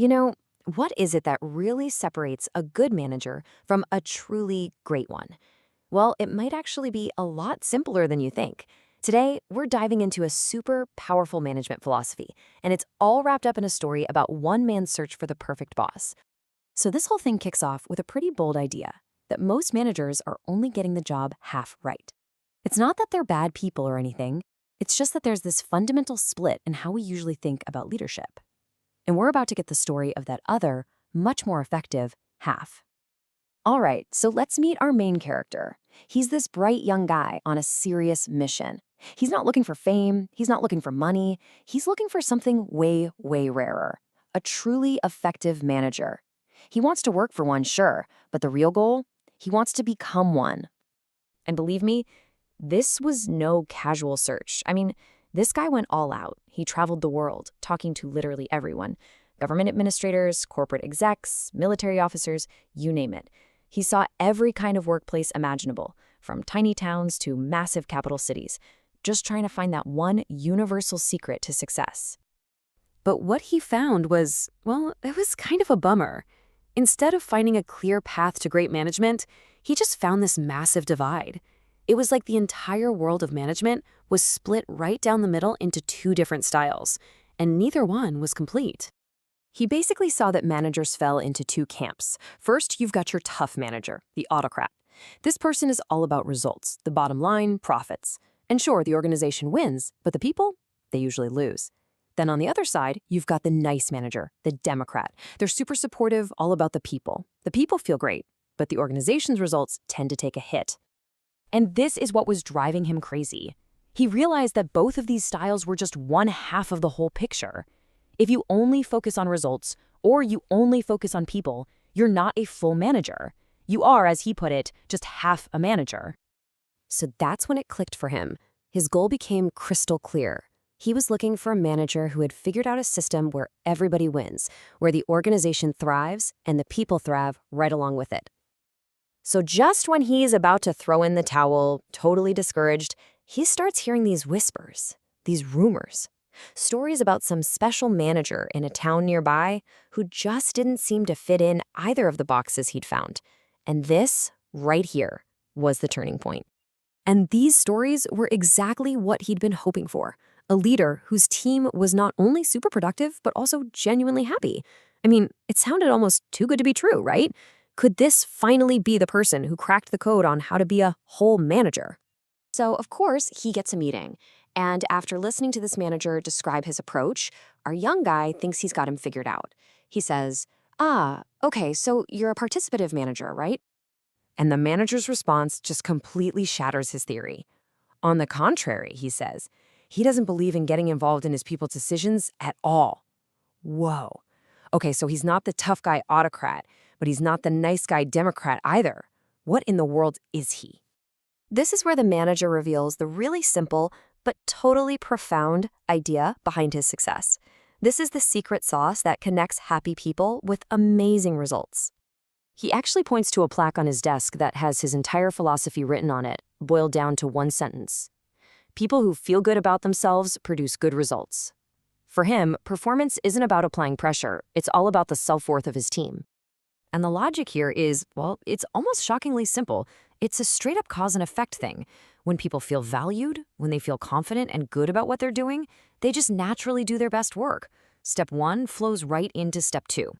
You know, what is it that really separates a good manager from a truly great one? Well, it might actually be a lot simpler than you think. Today, we're diving into a super powerful management philosophy, and it's all wrapped up in a story about one man's search for the perfect boss. So, this whole thing kicks off with a pretty bold idea that most managers are only getting the job half right. It's not that they're bad people or anything, it's just that there's this fundamental split in how we usually think about leadership. And we're about to get the story of that other, much more effective half. All right, so let's meet our main character. He's this bright young guy on a serious mission. He's not looking for fame, he's not looking for money, he's looking for something way, way rarer. A truly effective manager. He wants to work for one, sure, but the real goal? He wants to become one. And believe me, this was no casual search. This guy went all out. He traveled the world, talking to literally everyone. Government administrators, corporate execs, military officers, you name it. He saw every kind of workplace imaginable, from tiny towns to massive capital cities, just trying to find that one universal secret to success. But what he found was, well, it was kind of a bummer. Instead of finding a clear path to great management, he just found this massive divide. It was like the entire world of management was split right down the middle into two different styles, and neither one was complete. He basically saw that managers fell into two camps. First, you've got your tough manager, the autocrat. This person is all about results, the bottom line, profits. And sure, the organization wins, but the people, they usually lose. Then on the other side, you've got the nice manager, the Democrat. They're super supportive, all about the people. The people feel great, but the organization's results tend to take a hit. And this is what was driving him crazy. He realized that both of these styles were just one half of the whole picture. If you only focus on results, or you only focus on people, you're not a full manager. You are, as he put it, just half a manager. So that's when it clicked for him. His goal became crystal clear. He was looking for a manager who had figured out a system where everybody wins, where the organization thrives and the people thrive right along with it. So just when he's about to throw in the towel, totally discouraged, he starts hearing these whispers, these rumors. Stories about some special manager in a town nearby who just didn't seem to fit in either of the boxes he'd found. And this, right here, was the turning point. And these stories were exactly what he'd been hoping for. A leader whose team was not only super productive, but also genuinely happy. It sounded almost too good to be true, right? Could this finally be the person who cracked the code on how to be a whole manager? So, of course, he gets a meeting. And after listening to this manager describe his approach, our young guy thinks he's got him figured out. He says, okay, so you're a participative manager, right? And the manager's response just completely shatters his theory. On the contrary, he says, he doesn't believe in getting involved in his people's decisions at all. Whoa. Okay, so he's not the tough guy autocrat, but he's not the nice guy Democrat either. What in the world is he? This is where the manager reveals the really simple but totally profound idea behind his success. This is the secret sauce that connects happy people with amazing results. He actually points to a plaque on his desk that has his entire philosophy written on it, boiled down to one sentence. People who feel good about themselves produce good results. For him, performance isn't about applying pressure, it's all about the self-worth of his team. And the logic here is, well, it's almost shockingly simple. It's a straight-up cause and effect thing. When people feel valued, when they feel confident and good about what they're doing, they just naturally do their best work. Step one flows right into step two.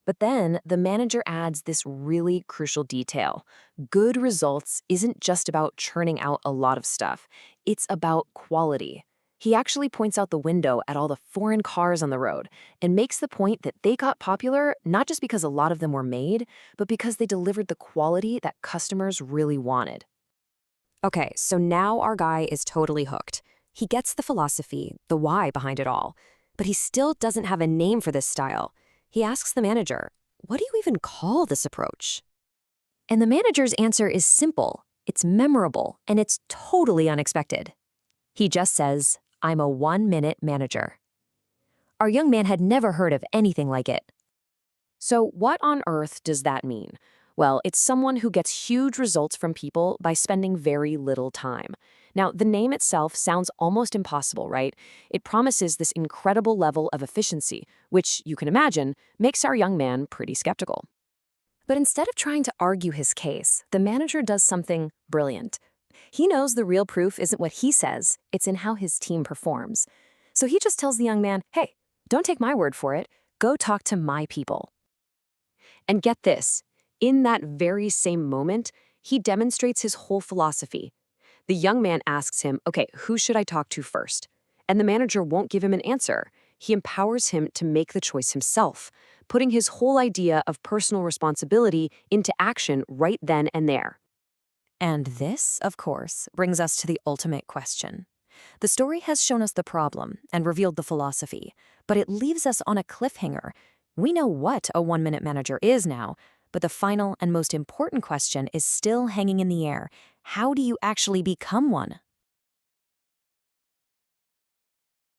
But then the manager adds this really crucial detail. Good results isn't just about churning out a lot of stuff. It's about quality. He actually points out the window at all the foreign cars on the road and makes the point that they got popular not just because a lot of them were made, but because they delivered the quality that customers really wanted. Okay, so now our guy is totally hooked. He gets the philosophy, the why behind it all, but he still doesn't have a name for this style. He asks the manager, what do you even call this approach? And the manager's answer is simple, it's memorable, and it's totally unexpected. He just says, I'm a 1-minute manager. Our young man had never heard of anything like it. So what on earth does that mean? Well, it's someone who gets huge results from people by spending very little time. Now, the name itself sounds almost impossible, right? It promises this incredible level of efficiency, which, you can imagine, makes our young man pretty skeptical. But instead of trying to argue his case, the manager does something brilliant. He knows the real proof isn't what he says, it's in how his team performs. So he just tells the young man, hey, don't take my word for it, go talk to my people. And get this, in that very same moment, he demonstrates his whole philosophy. The young man asks him, okay, who should I talk to first? And the manager won't give him an answer. He empowers him to make the choice himself, putting his whole idea of personal responsibility into action right then and there. And this, of course, brings us to the ultimate question. The story has shown us the problem and revealed the philosophy, but it leaves us on a cliffhanger. We know what a one-minute manager is now, but the final and most important question is still hanging in the air. How do you actually become one?